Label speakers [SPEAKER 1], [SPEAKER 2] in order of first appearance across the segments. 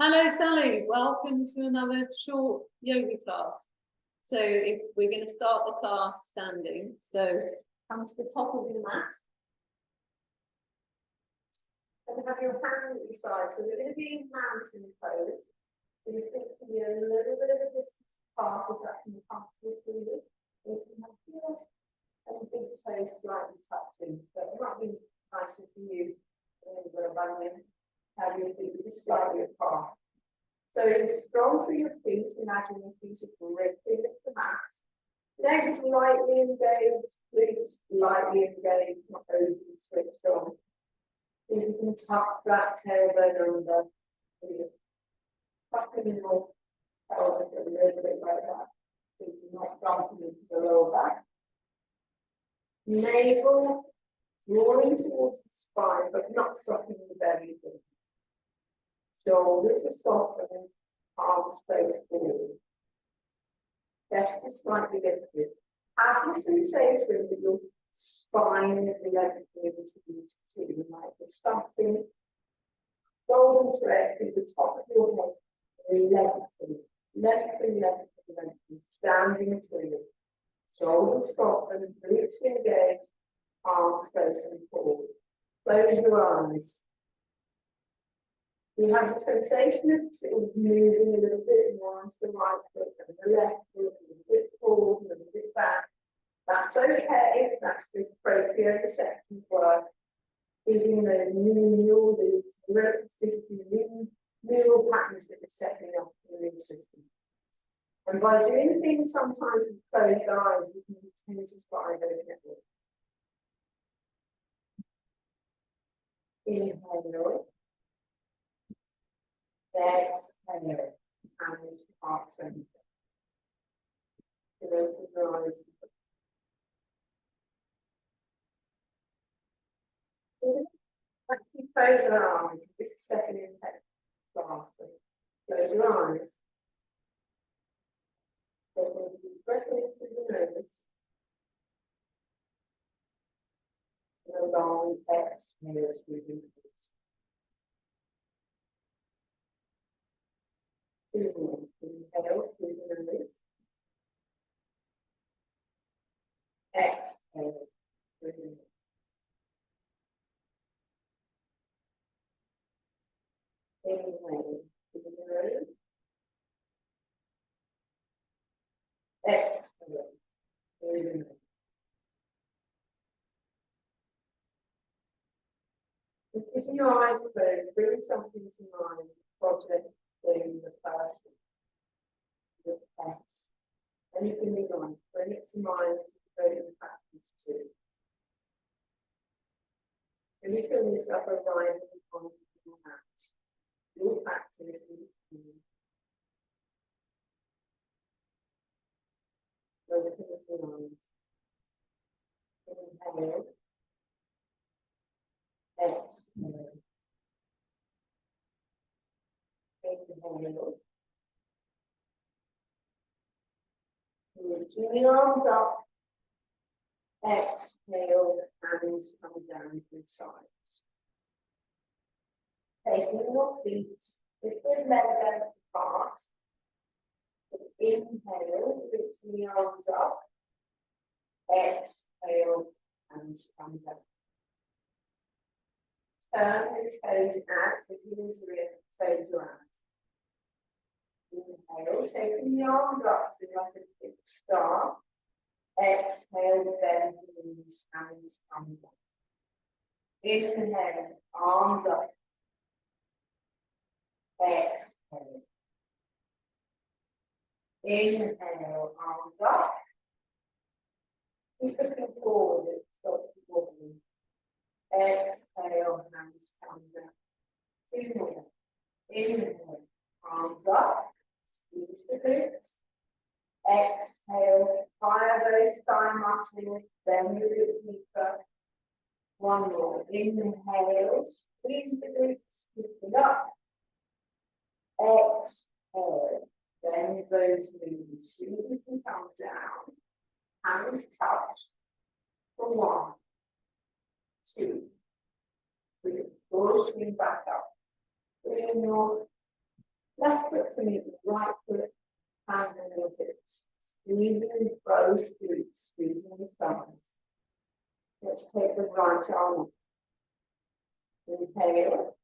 [SPEAKER 1] Hello Sally, welcome to another short yoga class. So we're going to start the class standing, so come to the top of your mat and have your hand at your side. So we're going to be in mountain pose. So you think to be a little bit of a distance apart if that can be comfortable for you. You can have heels and big toes slightly touching, but it might be nicer for you when you've got a bung in, have your feet just slightly apart. So strong through your feet, imagine your feet are gripping at the mat. Legs lightly engaged, glutes lightly engaged, not overly switched on. So you can tuck that tailbone under, tucking your pelvis a little bit like that. So you're not jumping into the lower back. Navel drawing towards the spine, but not sucking the belly in. Shoulders are softened, arms face forward. Chest is slightly lifted. Have the sensation that your spine is able to use too, like there's something golden thread through the top of your head, lengthen, standing between. Shoulders softened, glutes engaged, arms facing forward. Close your eyes. You have the sensation of sort of moving a little bit more onto the right foot and the left foot, a little bit forward, a little bit back. That's okay. That's the proprioception work. Giving the neural patterns that are setting up the immune system. And by doing things sometimes with closed eyes, you can intensify those networks. Inhale. Exhale, hands heart center. Open your eyes. Actually close your eyes. Just a second inhale. Close your eyes. Take a deep breath in through the nose. And a long exhale through the nose. Inhale through the nose. Exhale through the nose. Inhale through the nose. Exhale through the nose. And keeping your eyes closed, bring something to mind. Project in the person, the pets. Anything you like, bring it to mind to go in practice too. When you feel yourself arriving on your mat, your practice is open your eyes. Inhale. Exhale. Inhale. Reaching the arms up. Exhale, hands come down to the sides. Taking your feet with the leg length apart. Inhale, reaching the arms up. Exhale, hands come down. Turn the toes out, so heels are in, toes are out. Inhale, taking the arms up to like a big star. Exhale, bend the knees, hands come down. Inhale, arms up. Exhale. Inhale, arms up. Keep looking forward, it stops wobbling. Exhale, hands come down. 2 more. Inhale, arms up. Squeeze the glutes. Exhale, fire those thigh muscles, bend a little deeper. 1 more. Inhale, squeeze the glutes, lift it up. Exhale, bend those knees. See if you can come down. Hands touch. For 1, 2, 3. Push me back up. 3 more. Left foot to meet the right foot, hand on your hips. Squeezing both glutes, squeezing the thighs. Let's take the right arm up. Inhale.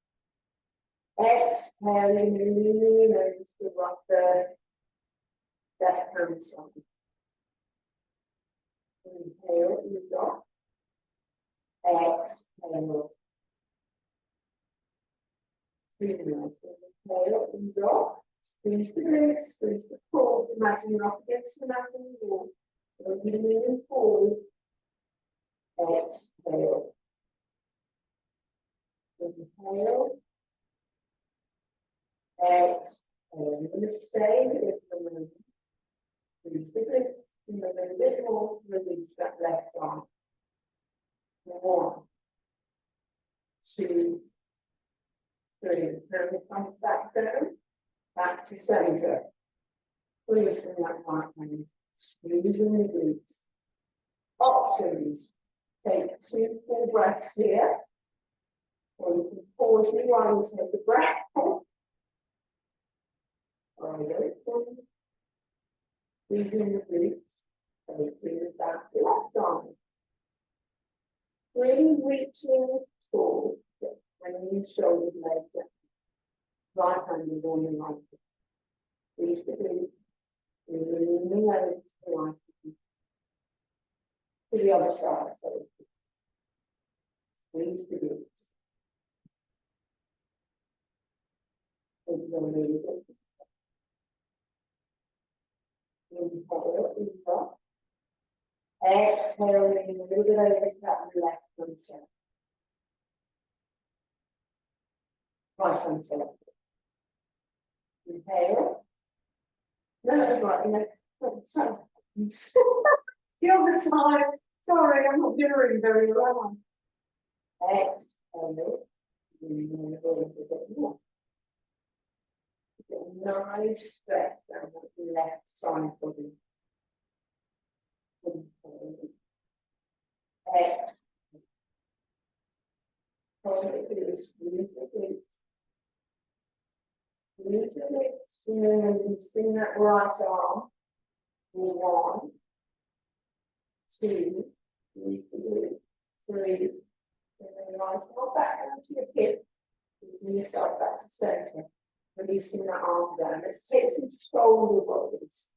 [SPEAKER 1] Exhaling, lean over to the left hand side. Inhale, ease off. Exhale. Inhale, ease off. Squeeze the glutes, squeeze the core. Imagine you're up against the mat on the wall. You're leaning forward. Exhale. Inhale. Exhale. I'm going to stay here for a moment. Squeeze the glutes. And then a bit more, release that left arm. 1, 2, 3. Turn the thumbs back down. Back to center. Releasing that right hand. Squeezing the glutes. Options. Take 2 full breaths here. Or you can pause me while you take a breath. Breathing the glutes. Breathe back the left arm. Really reaching forward. And you shoulder blade down. Right hand is on the right. Squeeze the glutes. Leaning over to the right. To the other side. So squeeze the glutes. Inhale, ease off. Exhaling a little bit over to that left hand side. Right hand side. Inhale. No, right. So, the other side. Sorry, I'm not doing very well. Exhale. Nice stretch down the left side body. Exhale. Squeeze the glutes. Squeeze the glutes. Releasing that right arm. 1, 2, 3, 3. And then right arm back down to your hip. Bring yourself back to center. Releasing that arm down. Let's take some shoulder rolls.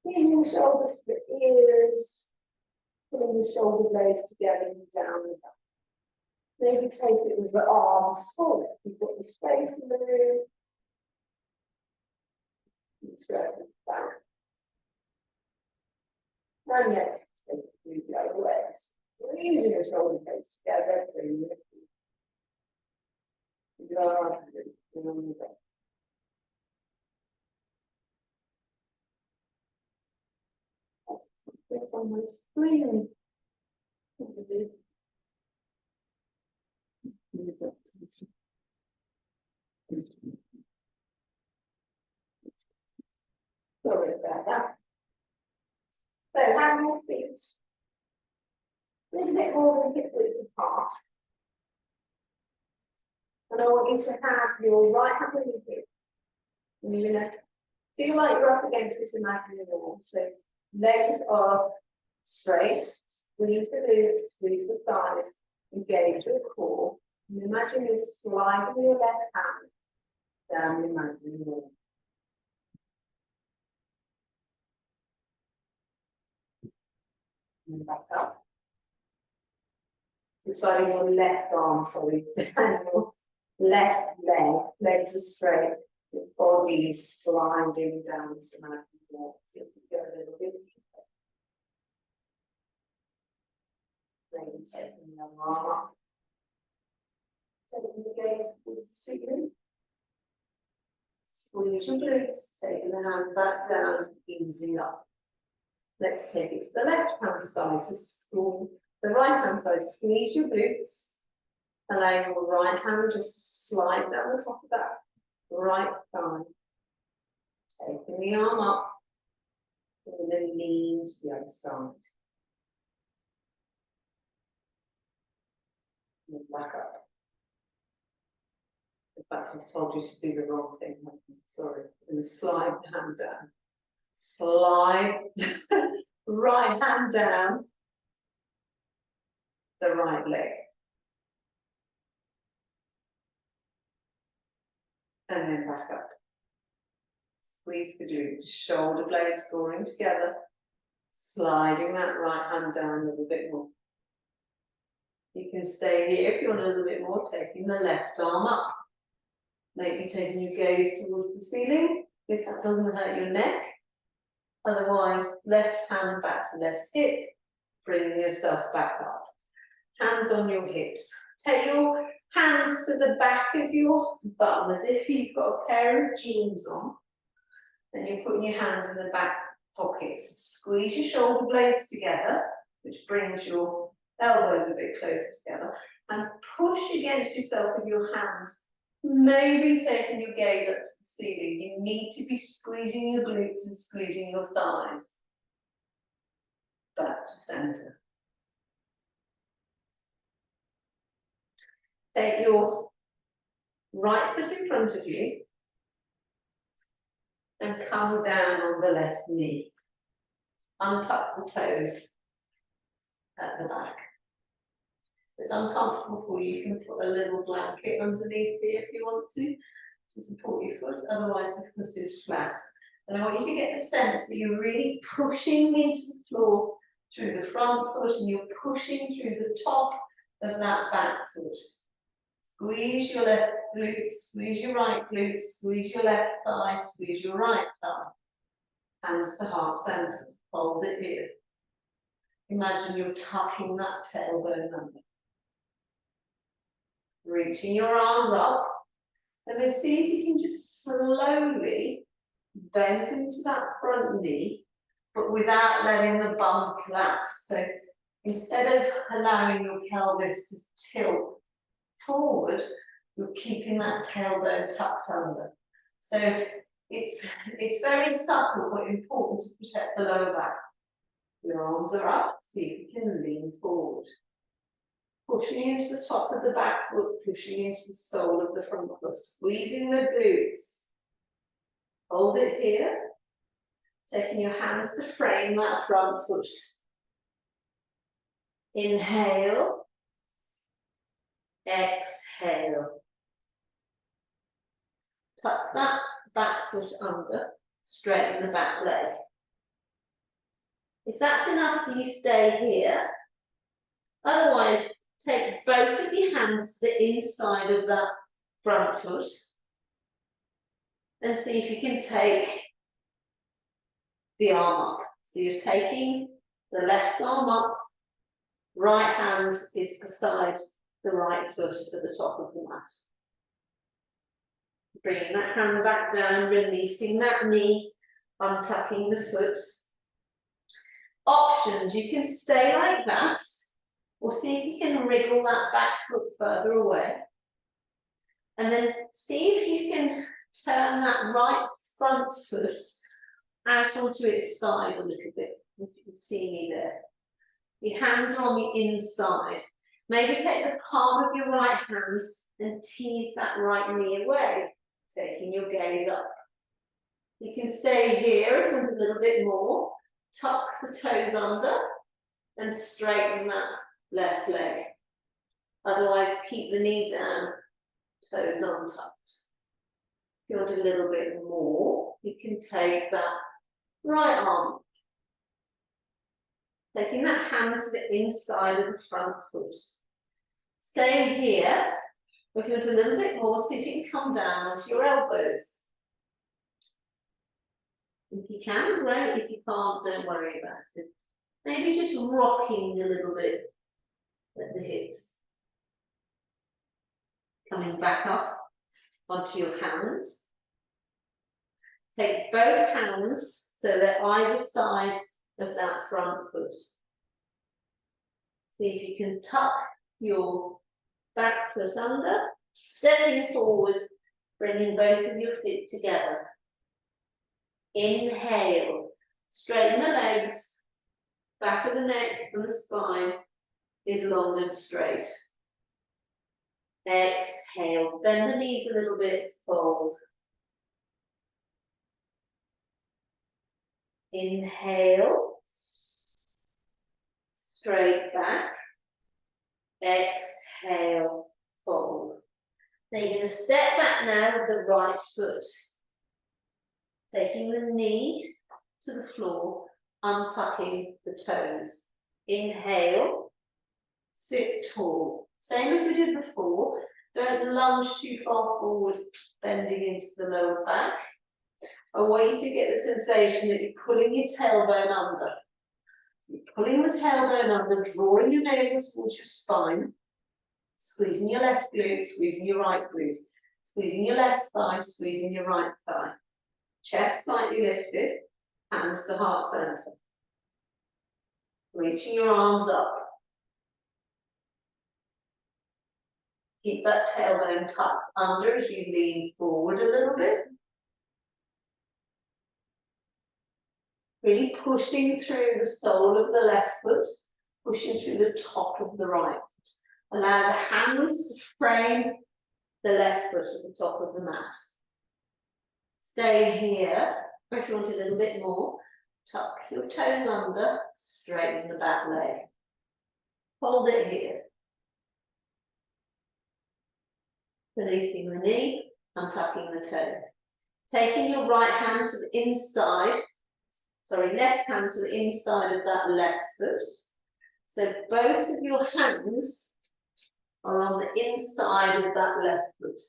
[SPEAKER 1] Bringing the shoulders to the ears. Pulling the shoulder blades together and down the back. Maybe take it with the arms forward. You've got the space in the room. You circle back. And let's take it through the other legs. Squeezing the shoulder blades together. Bring it. On my screen. Sorry about that. So hand your feet a little bit more than hip width apart. And I want you to have your right hand on your hip. And you're going to feel like you're up against this imaginary wall. So legs are straight, squeeze the glutes, squeeze the thighs, engage your core. And imagine you're sliding your left hand down the imaginary wall. And back up. You're sliding your left arm, sorry, down your left leg. Legs are straight. Your body is sliding down the imaginary wall. So you can go a little bit deeper. Maybe taking the arm up. Taking the gaze towards the ceiling. Squeeze your glutes, taking the hand back down, easing up. Let's take it to the left hand side. So the right hand side, squeeze your glutes, allowing your right hand just to slide down the top of that right thigh. Taking the arm up, and then lean to the other side. And back up.
[SPEAKER 2] fact, I've told you to do the wrong thing, haven't I? Sorry. And slide the hand down. Slide right hand down the right leg. And then back up. Squeeze the glutes, shoulder blades drawing together, sliding that right hand down a little bit more. You can stay here if you want a little bit more, taking the left arm up. Maybe taking your gaze towards the ceiling, if that doesn't hurt your neck. Otherwise, left hand back to left hip, bringing yourself back up. Hands on your hips. Take your hands to the back of your bum as if you've got a pair of jeans on. And you're putting your hands in the back pockets. Squeeze your shoulder blades together, which brings your elbows a bit closer together. And push against yourself with your hands. Maybe taking your gaze up to the ceiling. You need to be squeezing your glutes and squeezing your thighs. Back to center. Take your right foot in front of you and come down on the left knee. Untuck the toes at the back. If it's uncomfortable for you, you can put a little blanket underneath here if you want to support your foot, otherwise the foot is flat. And I want you to get the sense that you're really pushing into the floor through the front foot and you're pushing through the top of that back foot. Squeeze your left glute, squeeze your right glute, squeeze your left thigh, squeeze your right thigh. Hands to heart center, hold it here. Imagine you're tucking that tailbone under. Reaching your arms up, and then see if you can just slowly bend into that front knee, but without letting the bum collapse. So instead of allowing your pelvis to tilt forward, you're keeping that tailbone tucked under. So it's very subtle but important to protect the lower back. Your arms are up, see if you can lean forward. Pushing into the top of the back foot, pushing into the sole of the front foot, squeezing the glutes. Hold it here. Taking your hands to frame that front foot. Inhale. Exhale. Tuck that back foot under, straighten the back leg. If that's enough for you, stay here. Otherwise, take both of your hands to the inside of that front foot and see if you can take the arm up. So you're taking the left arm up, right hand is beside the right foot at the top of the mat. Bringing that hand back down, releasing that knee, untucking the foot. Options, you can stay like that, or see if you can wriggle that back foot further away. And then see if you can turn that right front foot out onto its side a little bit. If you can see me there. Your hands are on the inside. Maybe take the palm of your right hand and tease that right knee away, taking your gaze up. You can stay here if you want a little bit more. Tuck the toes under and straighten that left leg. Otherwise, keep the knee down, toes untucked. If you want a little bit more, you can take that right arm. Taking that hand to the inside of the front foot. Stay here. If you want a little bit more, see if you can come down onto your elbows. If you can, great. If you can't, don't worry about it. Maybe just rocking a little bit at the hips. Coming back up onto your hands. Take both hands so they're either side of that front foot. See if you can tuck your back foot under, stepping forward, bringing both of your feet together. Inhale, straighten the legs, back of the neck and the spine is long and straight.
[SPEAKER 3] Exhale, bend the knees a little bit, fold. Inhale, straight back. Exhale, fold. Now you're going to step back now with the right foot. Taking the knee to the floor, untucking the toes. Inhale, sit tall. Same as we did before. Don't lunge too far forward, bending into the lower back. I want you to get the sensation that you're pulling your tailbone under. You're pulling the tailbone under, drawing your navel towards your spine, squeezing your left glute, squeezing your right glute, squeezing your left thigh, squeezing your right thigh. Chest slightly lifted, hands to heart center. Reaching your arms up. Keep that tailbone tucked under as you lean forward a little bit. Really pushing through the sole of the left foot, pushing through the top of the right foot. Allow the hands to frame the left foot at the top of the mat. Stay here, or if you want a little bit more, tuck your toes under, straighten the back leg. Hold it here. Releasing the knee, untucking the toes. Taking your right hand to the inside, left hand to the inside of that left foot. So both of your hands are on the inside of that left foot.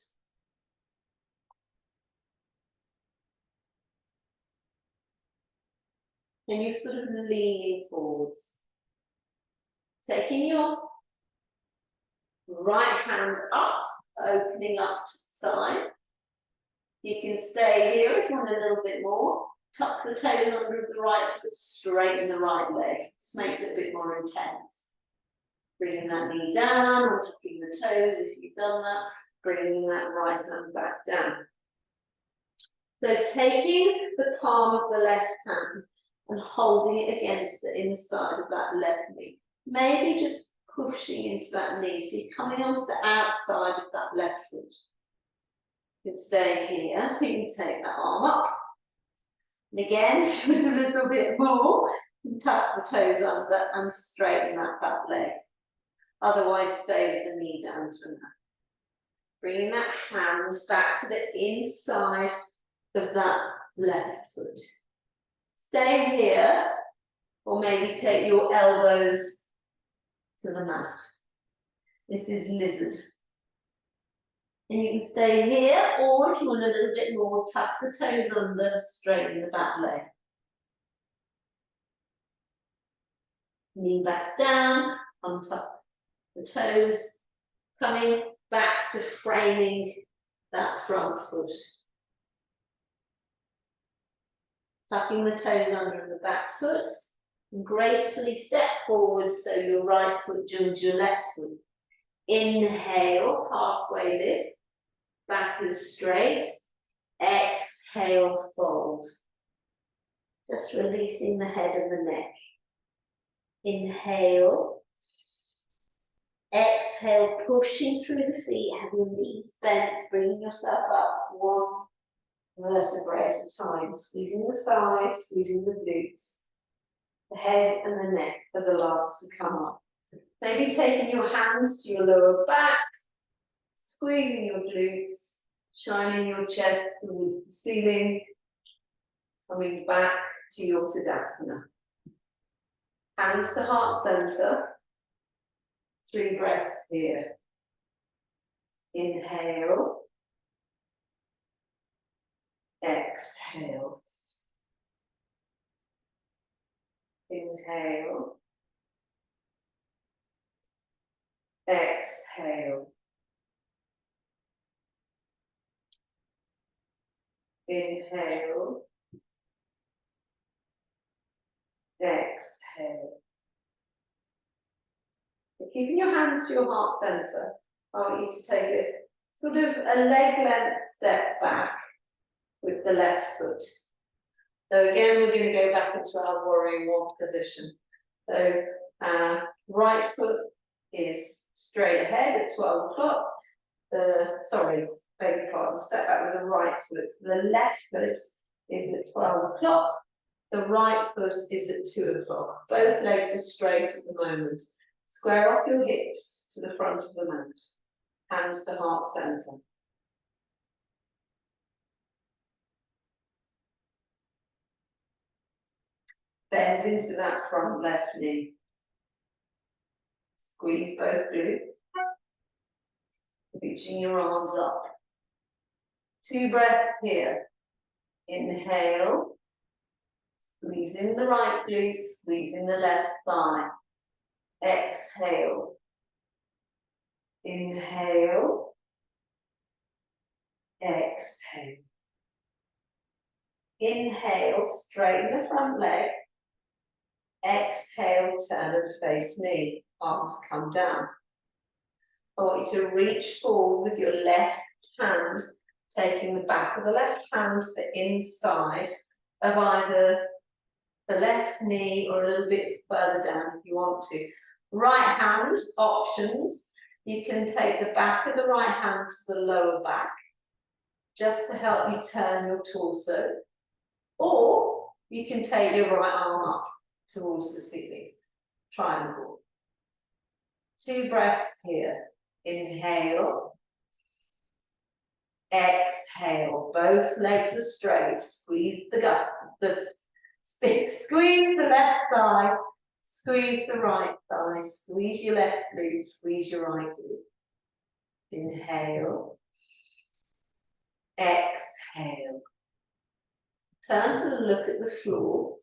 [SPEAKER 3] And you're sort of leaning forwards. Taking your right hand up, opening up to the side. You can stay here if you want a little bit more. Tuck the toes under the right foot, straighten the right leg. Just makes it a bit more intense. Bringing that knee down, or tucking the toes if you've done that. Bringing that right hand back down. So taking the palm of the left hand and holding it against the inside of that left knee. Maybe just pushing into that knee. So you're coming onto the outside of that left foot. You can stay here. You can take that arm up. And again, if you want a little bit more, you can tuck the toes under and straighten that back leg. Otherwise, stay with the knee down for now. Bringing that hand back to the inside of that left foot. Stay here, or maybe take your elbows to the mat. This is lizard. And you can stay here, or if you want a little bit more, tuck the toes under, straighten the back leg. Knee back down, untuck the toes, coming back to framing that front foot. Tucking the toes under the back foot, and gracefully step forward so your right foot joins your left foot. Inhale, halfway lift, back is straight. Exhale, fold. Just releasing the head and the neck. Inhale. Exhale, pushing through the feet, have your knees bent, bringing yourself up one vertebrae at a time, squeezing the thighs, squeezing the glutes. The head and the neck are the last to come up. Maybe taking your hands to your lower back, squeezing your glutes, shining your chest towards the ceiling, coming back to your Tadasana. Hands to heart center. 3 breaths here. Inhale. Exhale. Inhale. Exhale. Inhale. Exhale. Keeping your hands to your heart center, I want you to take it sort of a leg length step back with the left foot. So again, we're going to go back into our warrior one position. So right foot is straight ahead at 12 o'clock.
[SPEAKER 2] beg your pardon, step back with the right foot. The left foot is at 12 o'clock. The right foot is at 2 o'clock. Both legs are straight at the moment. Square off your hips to the front of the mat. Hands to heart centre. Bend into that front left knee. Squeeze both glutes. Reaching your arms up. 2 breaths here. Inhale. Squeezing the right glute, squeezing the left thigh. Exhale. Inhale. Exhale. Inhale, straighten the front leg. Exhale, turn and face me. Arms come down. I want you to reach forward with your left hand, taking the back of the left hand to the inside of either the left knee or a little bit further down if you want to. Right hand options. You can take the back of the right hand to the lower back, just to help you turn your torso. Or you can take your right arm up towards the ceiling. Triangle. 2 breaths here. Inhale. Exhale. Both legs are straight. Squeeze the gut. Squeeze the left thigh. Squeeze the right thigh. Squeeze your left glute. Squeeze your right glute. Inhale. Exhale. Turn to look at the floor.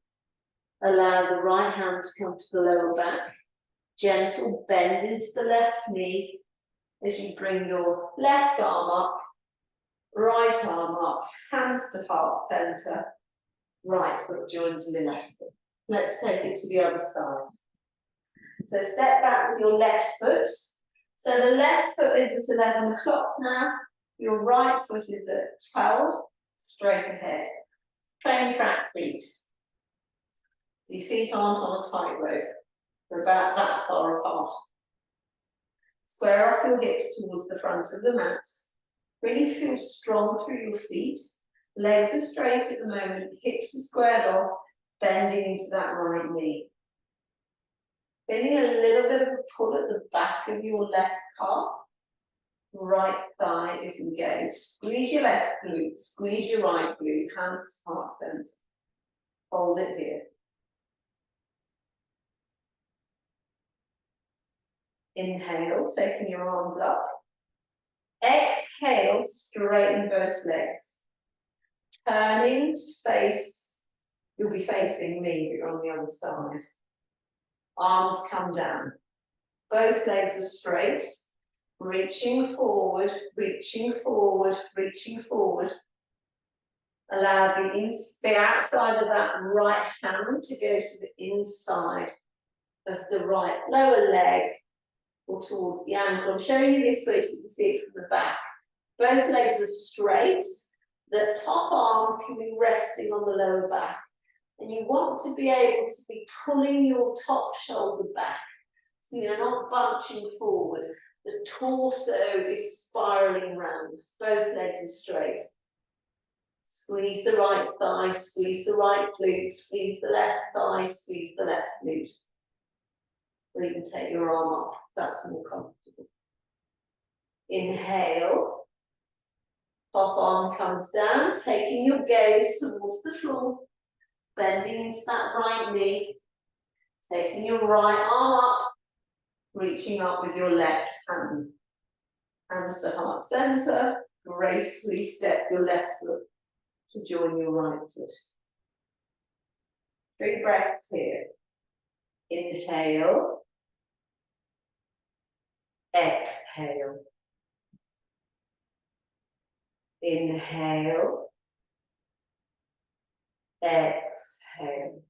[SPEAKER 2] Allow the right hand to come to the lower back. Gentle bend into the left knee as you bring your left arm up, right arm up, hands to heart centre, right foot joins the left foot. Let's take it to the other side. So step back with your left foot. So the left foot is at 11 o'clock now. Your right foot is at 12, straight ahead. Train track feet. So your feet aren't on a tightrope. They're about that far apart. Square off your hips towards the front of the mat. Really feel strong through your feet. Legs are straight at the moment, hips are squared off, bending into that right knee. Feeling a little bit of a pull at the back of your left calf. Right thigh is engaged. Squeeze your left glute, squeeze your right glute, hands to heart centre. Hold it here. Inhale, taking your arms up. Exhale, straighten both legs. Turning to face, you'll be facing me, but you're on the other side. Arms come down. Both legs are straight. Reaching forward, reaching forward, reaching forward. Allow the outside of that right hand to go to the inside of the right lower leg or towards the ankle. I'm showing you this way so you can see it from the back. Both legs are straight. The top arm can be resting on the lower back. And you want to be able to be pulling your top shoulder back. So you're not bunching forward. The torso is spiraling round. Both legs are straight. Squeeze the right thigh, squeeze the right glute, squeeze the left thigh, squeeze the left glute. Or you can take your arm up if that's more comfortable. Inhale. Top arm comes down, taking your gaze towards the floor. Bending into that right knee. Taking your right arm up. Reaching up with your left hand. Hands to heart centre. Gracefully step your left foot to join your right foot. 3 breaths here. Inhale. Exhale. Inhale. Exhale.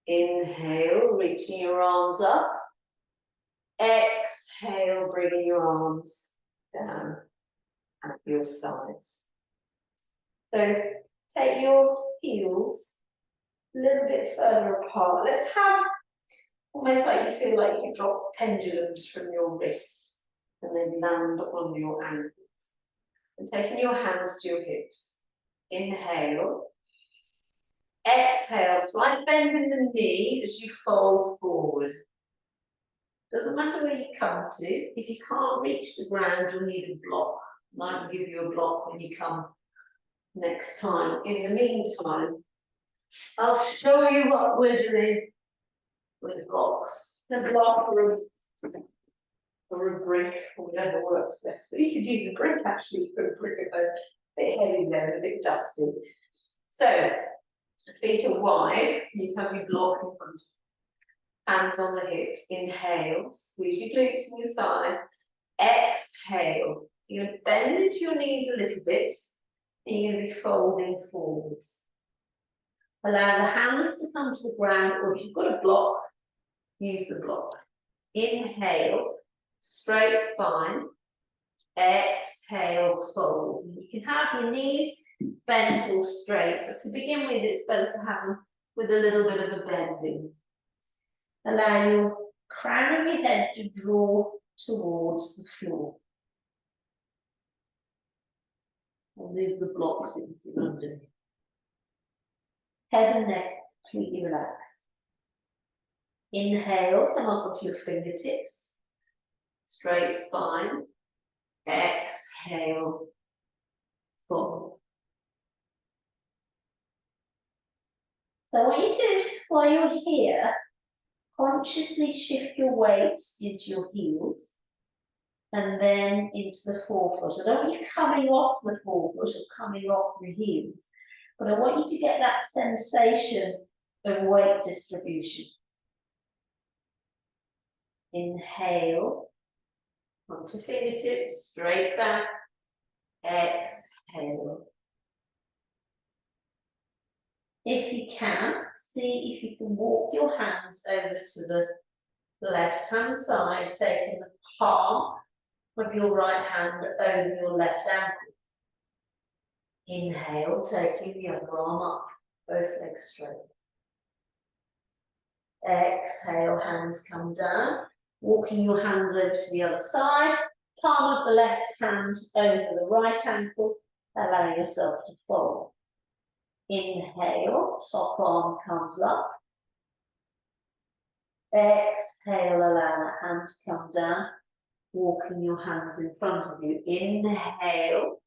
[SPEAKER 2] Inhale, reaching your arms up. Exhale, bringing your arms down at your sides. So take your heels a little bit further apart. Let's have almost like you feel like you drop pendulums from your wrists. and then land on your ankles. And taking your hands to your hips. Inhale. Exhale, slight bend in the knee as you fold forward. Doesn't matter where you come to, if you can't reach the ground, you'll need a block. Might give you a block when you come next time. In the meantime, I'll show you what we're doing with blocks. The block or a brick, or whatever works best. But you could use a brick actually for a brick at home. A bit heavy there, a bit dusty. So, feet are wide, you have your block in front. Hands on the hips, inhale, squeeze your glutes and your thighs. Exhale, you're going to bend into your knees a little bit, and you're going to be folding forwards. Allow the hands to come to the ground, or if you've got a block, use the block. Inhale, straight spine. Exhale, fold. You can have your knees bent or straight, but to begin with, it's better to have them with a little bit of a bending. Allow your crown of your head to draw towards the floor. And move the blocks into underneath. Head and neck completely relaxed. Inhale, come up onto your fingertips. Straight spine. Exhale, fold. So I want you to, while you're here, consciously shift your weights into your heels and then into the forefoot. I don't want you coming off the forefoot or coming off the heels, but I want you to get that sensation of weight distribution. Inhale, onto fingertips, straight back, exhale. If you can, see if you can walk your hands over to the left-hand side, taking the palm of your right hand over your left ankle. Inhale, taking the other arm up, both legs straight. Exhale, hands come down, walking your hands over to the other side, palm of the left hand over the right ankle, allowing yourself to fold. Inhale, top arm comes up. Exhale, allow the hand to come down, walking your hands in front of you. Inhale,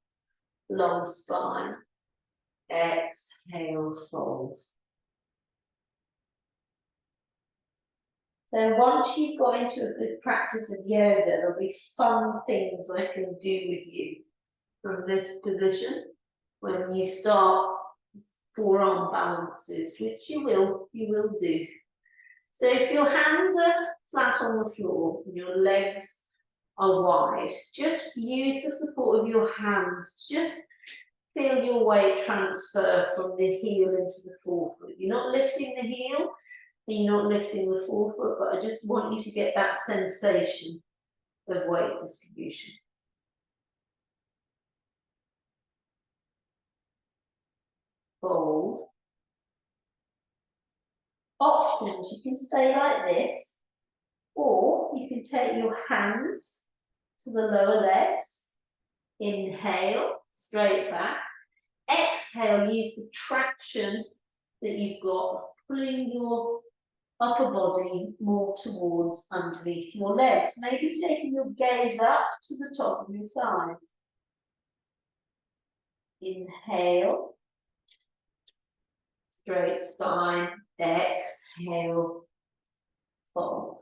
[SPEAKER 2] long spine. Exhale, fold. So once you've got into a good practice of yoga, there'll be fun things I can do with you from this position when you start forearm balances, which you will do. So if your hands are flat on the floor and your legs are wide, just use the support of your hands. Just feel your weight transfer from the heel into the forefoot. You're not lifting the heel, and you're not lifting the forefoot, but I just want you to get that sensation of weight distribution. Fold. Options, you can stay like this, or you can take your hands to the lower legs. Inhale, straight back. Exhale, use the traction that you've got of pulling your upper body more towards underneath your legs. Maybe taking your gaze up to the top of your thighs. Inhale. Straight spine, exhale, fold.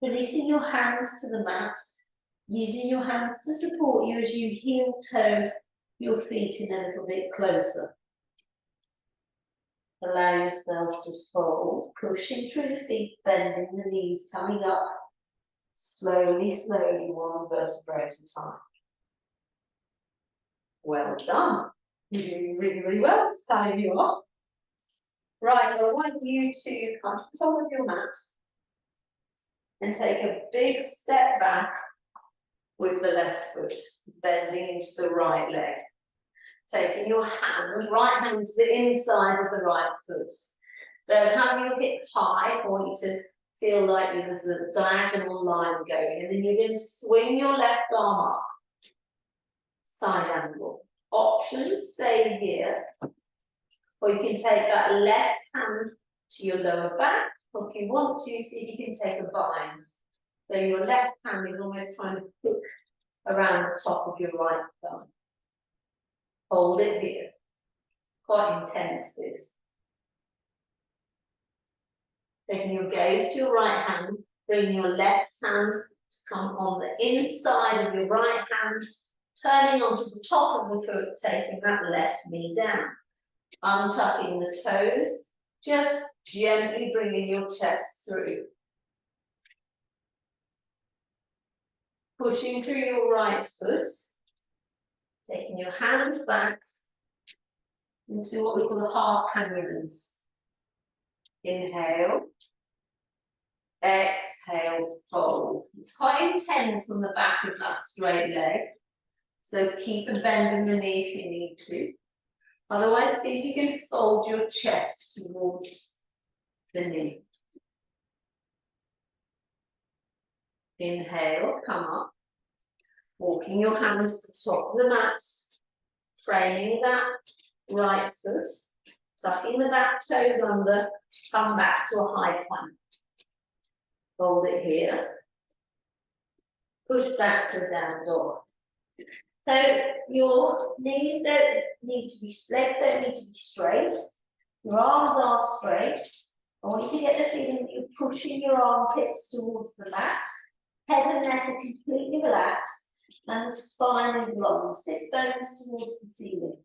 [SPEAKER 2] Releasing your hands to the mat, using your hands to support you as you heel toe your feet in a little bit closer. Allow yourself to fold, pushing through the feet, bending the knees, coming up, slowly, one vertebrae at a time. Well done. You're doing really, really well. Side you up. Right, well, I want you to come to the top of your mat and take a big step back with the left foot, bending into the right leg. Taking your hand, right hand to the inside of the right foot. Don't have your hip high. I want you to
[SPEAKER 3] feel like there's a diagonal line going, and then you're going to swing your left arm up. Side angle. Options, stay here. Or you can take that left hand to your lower back, or if you want to, see if you can take a bind. So your left hand is almost trying to hook around the top of your right thumb. Hold it here. Quite intense this. Taking your gaze to your right hand, bring your left hand to come on the inside of your right hand, turning onto the top of the foot, taking that left knee down. Untucking the toes, just gently bringing your chest through. Pushing through your right foot, taking your hands back into what we call a half hangers. Inhale, exhale, fold. It's quite intense on the back of that straight leg, so keep a bend in the knee if you need to. Otherwise, see if you can fold your chest towards the knee. Inhale, come up. Walking your hands to the top of the mat, framing that right foot, tucking the back toes under, come back to a high plank. Hold it here. Push back to a down dog. So your knees don't need to be, legs don't need to be straight. Your arms are straight. I want you to get the feeling that you're pushing your armpits towards the mat. Head and neck are completely relaxed. And the spine is long. Sit bones towards the ceiling.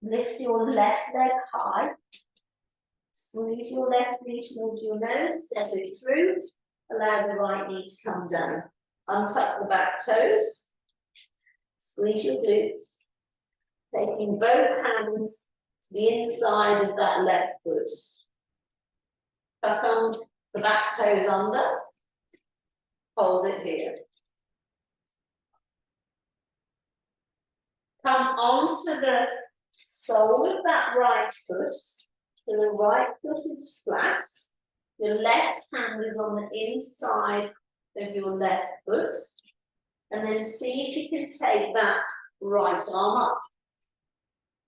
[SPEAKER 3] Lift your left leg high. Squeeze your left knee towards your nose. Step it through. Allow the right knee to come down. Untuck the back toes. Squeeze your glutes. Taking both hands to the inside of that left foot. Tuck on the back toes under. Hold it here. Come onto the sole of that right foot. So the right foot is flat. Your left hand is on the inside of your left foot. And then see if you can take that right arm up.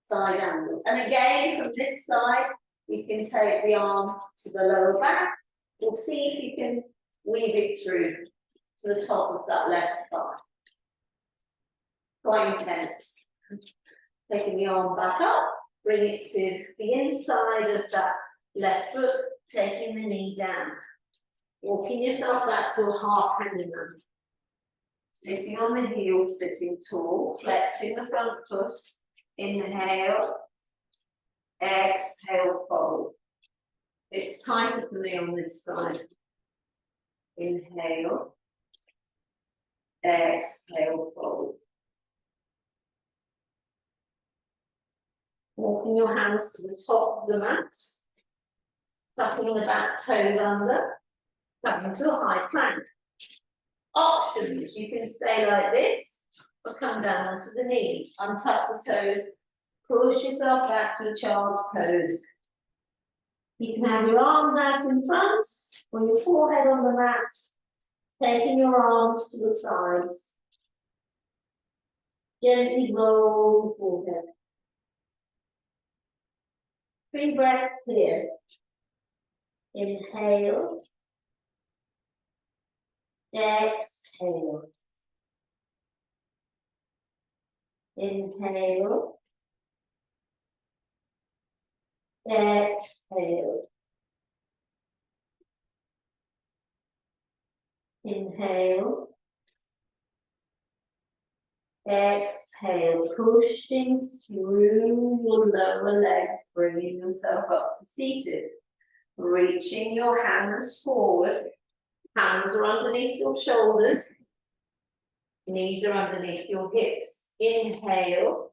[SPEAKER 3] Side angle. And again, from this side, you can take the arm to the lower back. We'll see if you can weave it through to the top of that left thigh. Quite intense. Taking the arm back up, bring it to the inside of that left foot, taking the knee down. Walking yourself back to a half hangman. Sitting on the heels, sitting tall, flexing the front foot. Inhale, exhale, fold. It's tighter for me on this side. Inhale, exhale, fold. Walking your hands to the top of the mat, tucking the back toes under, coming to a high plank. Options, you can stay like this, or come down onto the knees, untuck the toes, push yourself back to a child's pose. You can have your arms out in front, or your forehead on the mat, taking your arms to the sides. Gently roll the forehead. 3 breaths here. Inhale. Exhale. Inhale. Exhale. Inhale. Exhale, pushing through your lower legs, bringing yourself up to seated. Reaching your hands forward. Hands are underneath your shoulders. Knees are underneath your hips. Inhale.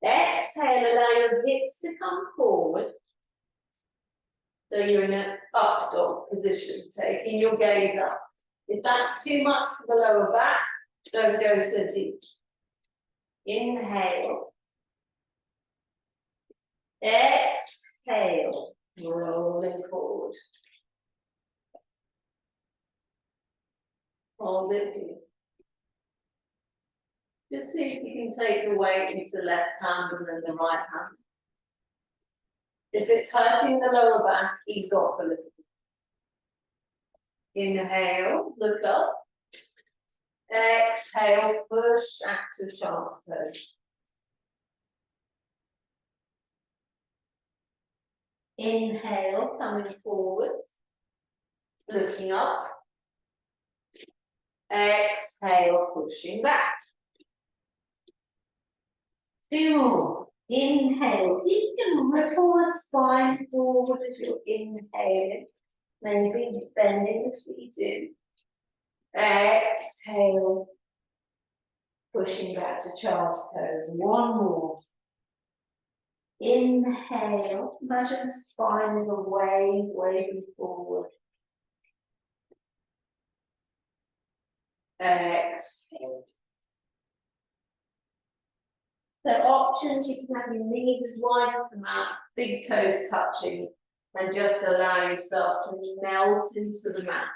[SPEAKER 3] Exhale, allow your hips to come forward. So you're in an up dog position, taking your gaze up. If that's too much for the lower back, don't go so deep. Inhale. Exhale, rolling forward. Hold it here. Just see if you can take the weight into the left hand and then the right hand. If it's hurting the lower back, ease off a little bit. Inhale, look up. Exhale, push back to child's pose. Inhale, coming forwards, looking up. Exhale, pushing back. 2 more. Inhale, see if you can ripple the spine forward as you're inhaling. Maybe bending the feet in. Exhale, pushing back to child's pose. 1 more. Inhale, imagine the spine is away, waving forward. Exhale. So options, you can have your knees as wide as the mat, big toes touching, and just allow yourself to melt into the mat.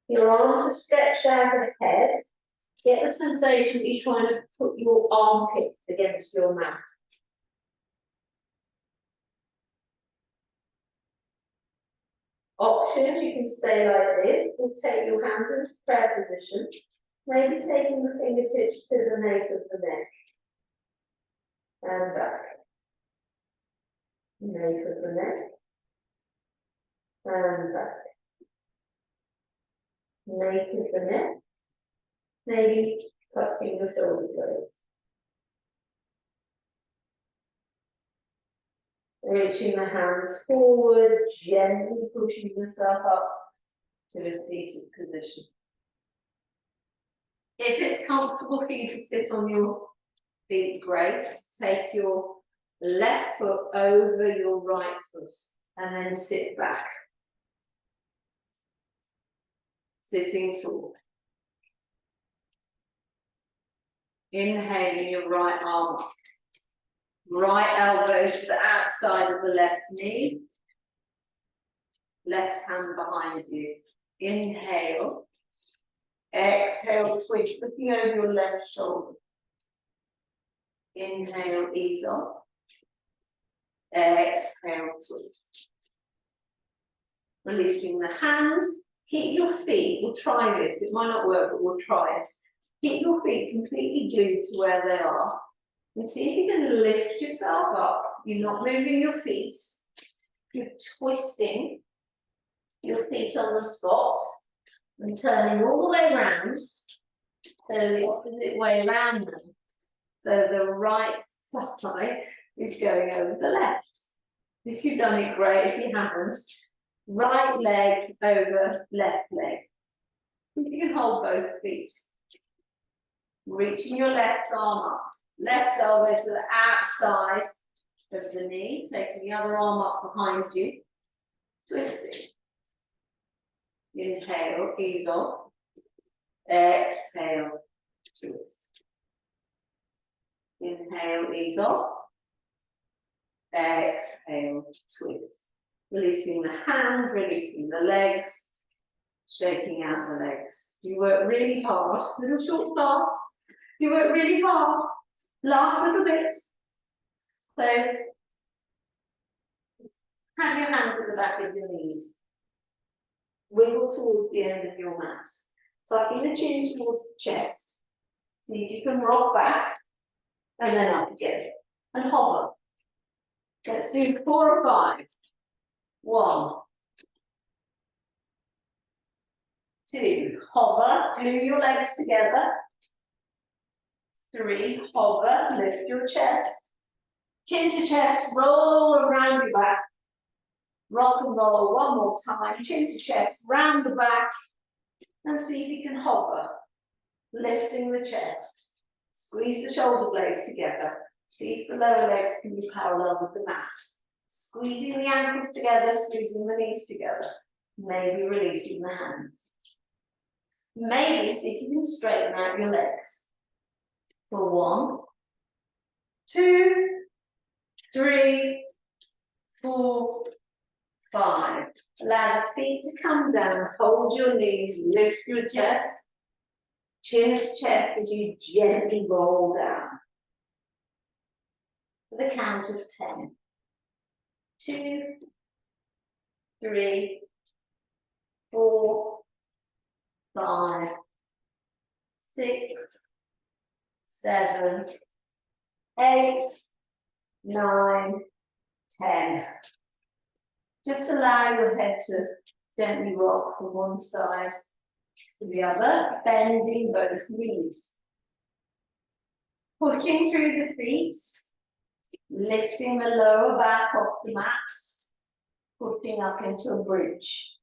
[SPEAKER 3] Your arms are stretched out ahead. Get the sensation that you're trying to put your armpit against your mat. Options, you can stay like this, or take your hands into prayer position, maybe taking the fingertips to the nape of the neck. And back. Nape of the neck. And back. Nape of the neck. Maybe touching the shoulder blades. Reaching the hands forward, gently pushing yourself up to a seated position. If it's comfortable for you to sit on your feet, great. Take your left foot over your right foot and then sit back. Sitting tall. Inhaling your right arm up. Right elbow to the outside of the left knee. Left hand behind you. Inhale. Exhale, twitch, looking over your left shoulder. Inhale, ease off. Exhale, twist. Releasing the hand. Keep your feet, we'll try this, it might not work, but we'll try it. Keep your feet completely glued to where they are. And see if you can lift yourself up. You're not moving your feet. You're twisting your feet on the spot and turning all the way around. So the opposite way around them. So the right thigh is going over the left. If you've done it, great. If you haven't, right leg over left leg. If you can hold both feet. Reaching your left arm up. Left elbow to the outside of the knee. Taking the other arm up behind you. Twisting. Inhale, ease off. Exhale, twist. Inhale, ease off. Exhale, twist. Releasing the hand, releasing the legs, shaking out the legs. You work really hard, little short class. You work really hard. Last little bit. So, have your hands at the back of your knees. Wiggle towards the end of your mat. Tucking the chin towards the chest. See if you can rock back. And then up again. And hover. Let's do 4 or 5. 1. 2. Hover. Glue your legs together. 3. Hover. Lift your chest. Chin to chest. Roll around your back. Rock and roll 1 more time. Chin to chest. Round the back. And see if you can hover. Lifting the chest. Squeeze the shoulder blades together. See if the lower legs can be parallel with the mat. Squeezing the ankles together, squeezing the knees together. Maybe releasing the hands. Maybe see if you can straighten out your legs. For 1, 2, 3, 4, 5. Allow the feet to come down, hold your knees, lift your chest. Chin to chest as you gently roll down. For the count of 10. 2, 3, 4, 5, 6, 7, 8, 9, 10. Just allow your head to gently rock from one side to the other, bending both knees. Pushing through the feet, lifting the lower back off the mat, pushing up into a bridge.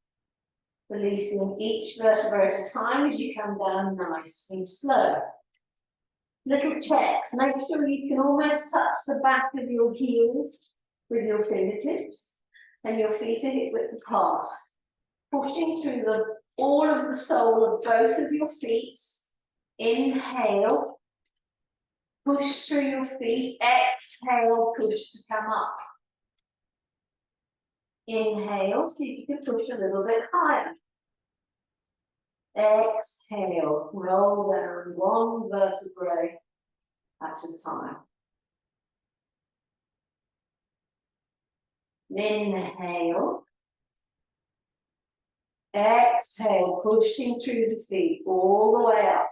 [SPEAKER 3] Releasing each vertebra at a time as you come down nice and slow. Little checks, make sure you can almost touch the back of your heels with your fingertips and your feet are hip width apart. Pushing through all of the sole of both of your feet. Inhale. Push through your feet. Exhale, push to come up. Inhale, see if you can push a little bit higher. Exhale, roll down one vertebrae at a time. Inhale. Exhale, pushing through the feet all the way up.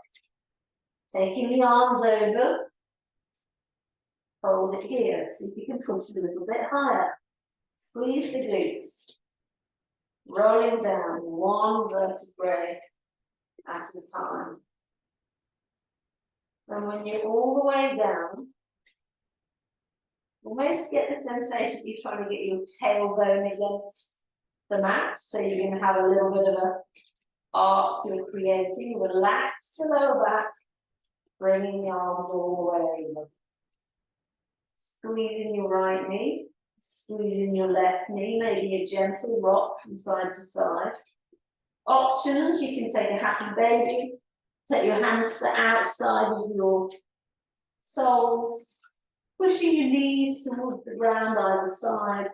[SPEAKER 3] Taking the arms over. Hold it here. See if you can push a little bit higher. Squeeze the glutes. Rolling down one vertebrae at a time. And when you're all the way down, almost get the sensation you're trying to get your tailbone against the mat. So you're going to have a little bit of a arc you're creating. Relax the lower back, bringing the arms all the way over. Squeezing your right knee, squeezing your left knee, maybe a gentle rock from side to side. Options, you can take a happy baby, take your hands to the outside of your soles, pushing your knees towards the ground either side,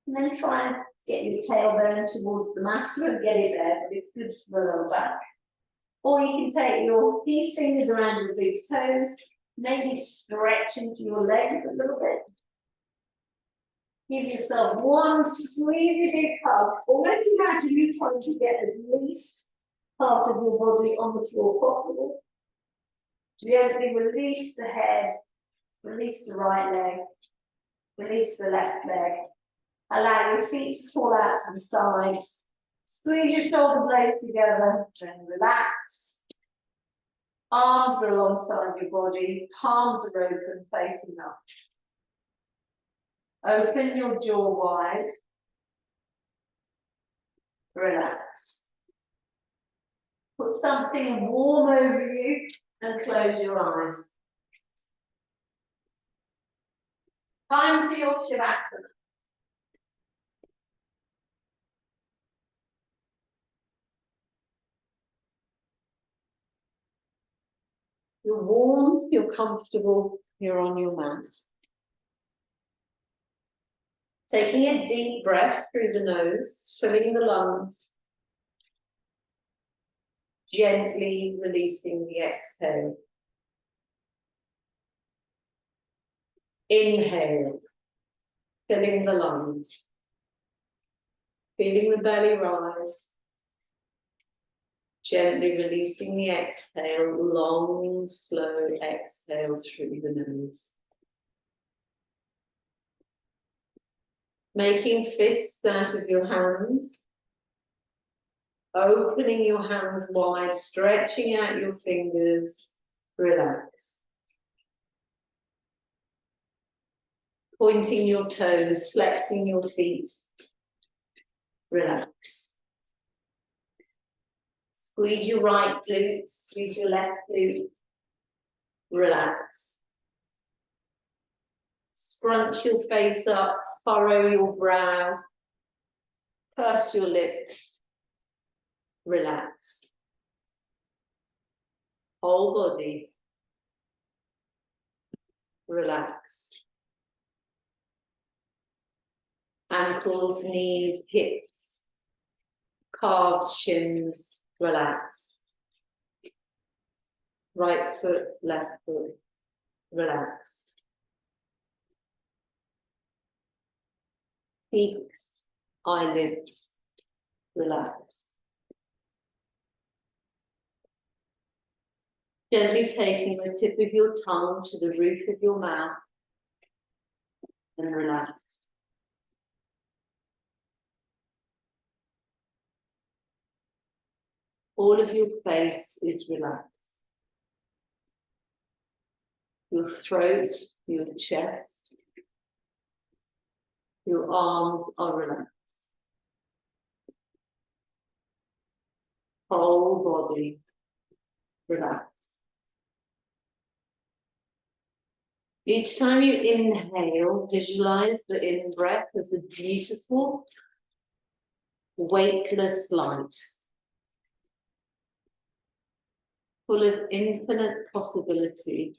[SPEAKER 3] and then try and get your tailbone towards the mat. You won't get it there, but it's good for the lower back. Or you can take your peace fingers around your big toes, maybe stretch into your legs a little bit. Give yourself one squeezy big hug. Almost imagine you trying to get at least part of your body on the floor possible. Gently release the head, release the right leg, release the left leg. Allow your feet to fall out to the sides. Squeeze your shoulder blades together and relax. Arms are alongside your body, palms are open, facing up. Open your jaw wide. Relax. Put something warm over you and close your eyes. Time for your Shavasana. You're warm, you're comfortable, you're on your mat. Taking a deep breath through the nose, filling the lungs. Gently releasing the exhale. Inhale, filling the lungs. Feeling the belly rise. Gently releasing the exhale, long, slow exhales through the nose. Making fists out of your hands. Opening your hands wide, stretching out your fingers. Relax. Pointing your toes, flexing your feet. Relax. Squeeze your right glute, squeeze your left glute. Relax. Scrunch your face up, furrow your brow. Purse your lips. Relax. Whole body. Relax.
[SPEAKER 2] ankles, knees, hips, calves, shins, relax. Right foot, left foot, relaxed. Cheeks, eyelids, relaxed. Gently taking the tip of your tongue to the roof of your mouth and relax. All of your face is relaxed. Your throat, your chest, your arms are relaxed. Whole body relaxed. Each time you inhale, visualize the in-breath as a beautiful, weightless light, full of infinite possibility,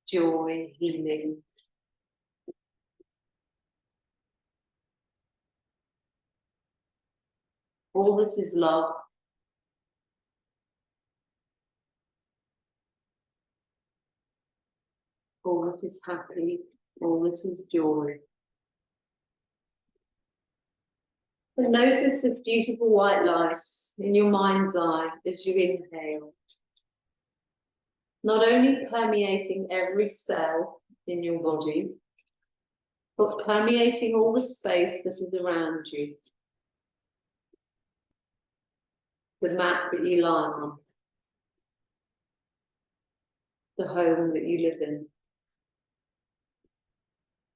[SPEAKER 2] joy, healing. All this is love. All that is happy, all that is joy. And notice this beautiful white light in your mind's eye as you inhale. Not only permeating every cell in your body, but permeating all the space that is around you. The mat that you lie on. The home that you live in.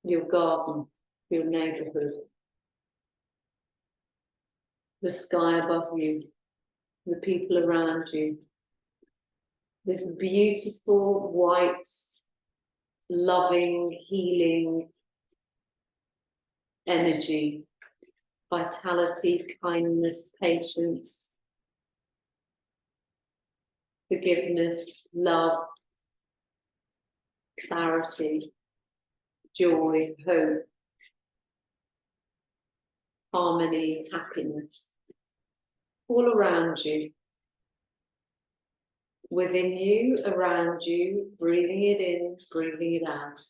[SPEAKER 2] Your garden, your neighborhood. The sky above you, the people around you. This beautiful, white, loving, healing energy, vitality, kindness, patience, forgiveness, love, clarity, joy, hope, harmony, happiness, all around you, within you, around you, breathing it in, breathing it out.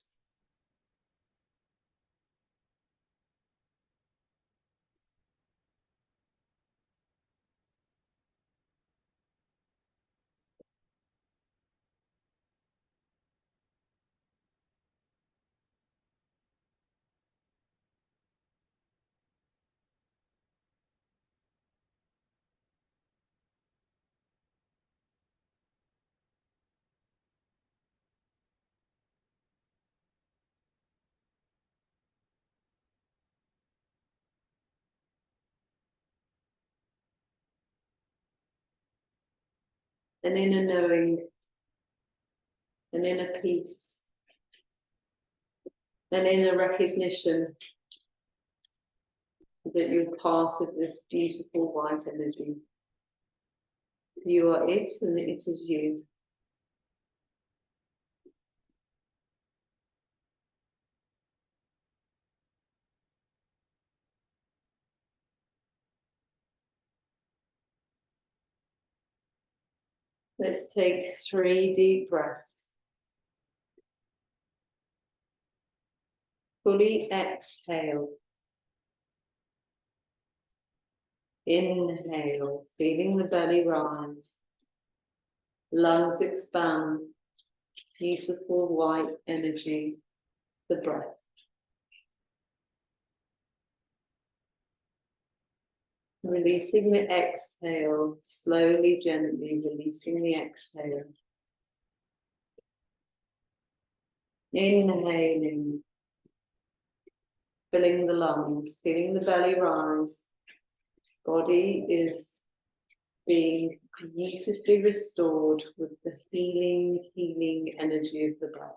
[SPEAKER 2] An inner knowing, an inner peace, an inner recognition that you're part of this beautiful white energy. You are it and it is you. Let's take 3 deep breaths. Fully exhale. Inhale, feeling the belly rise. Lungs expand. Beautiful white energy, the breath. Releasing the exhale, slowly, gently releasing the exhale. Inhaling, filling the lungs, feeling the belly rise. Body is being beautifully restored with the healing energy of the breath.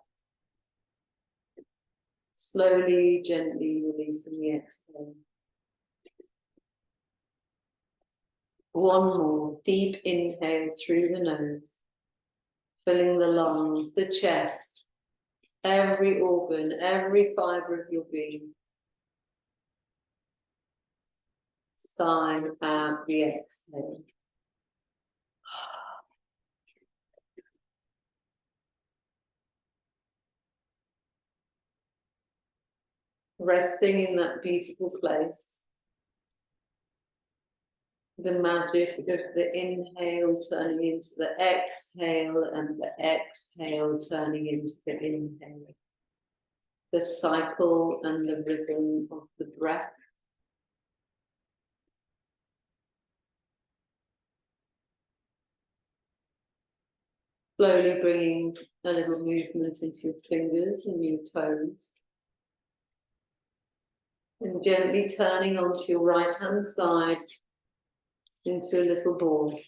[SPEAKER 2] Slowly, gently releasing the exhale. One more deep inhale through the nose, filling the lungs, the chest, every organ, every fibre of your being. sigh out the exhale. Resting in that beautiful place. The magic of the inhale turning into the exhale and the exhale turning into the inhale. The cycle and the rhythm of the breath. Slowly bringing a little movement into your fingers and your toes. And gently turning onto your right hand side into a little ball.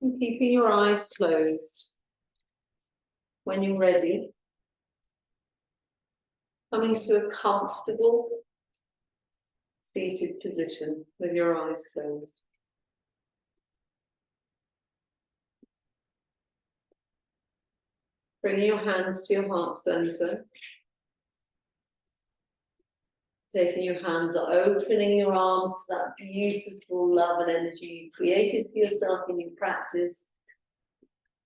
[SPEAKER 2] And keeping your eyes closed. When you're ready, coming to a comfortable seated position with your eyes closed. Bringing your hands to your heart center. Taking your hands, opening your arms to that beautiful love and energy you created for yourself in your practice.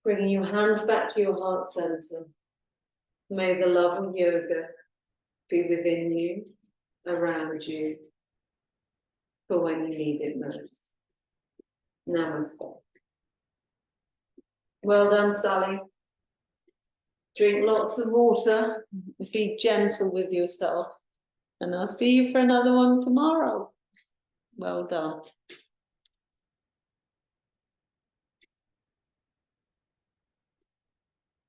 [SPEAKER 2] Bringing your hands back to your heart center. May the love of yoga be within you, around you, for when you need it most. Namaste. Well done, Sally. Drink lots of water. Be gentle with yourself. And I'll see you for another one tomorrow. Well done.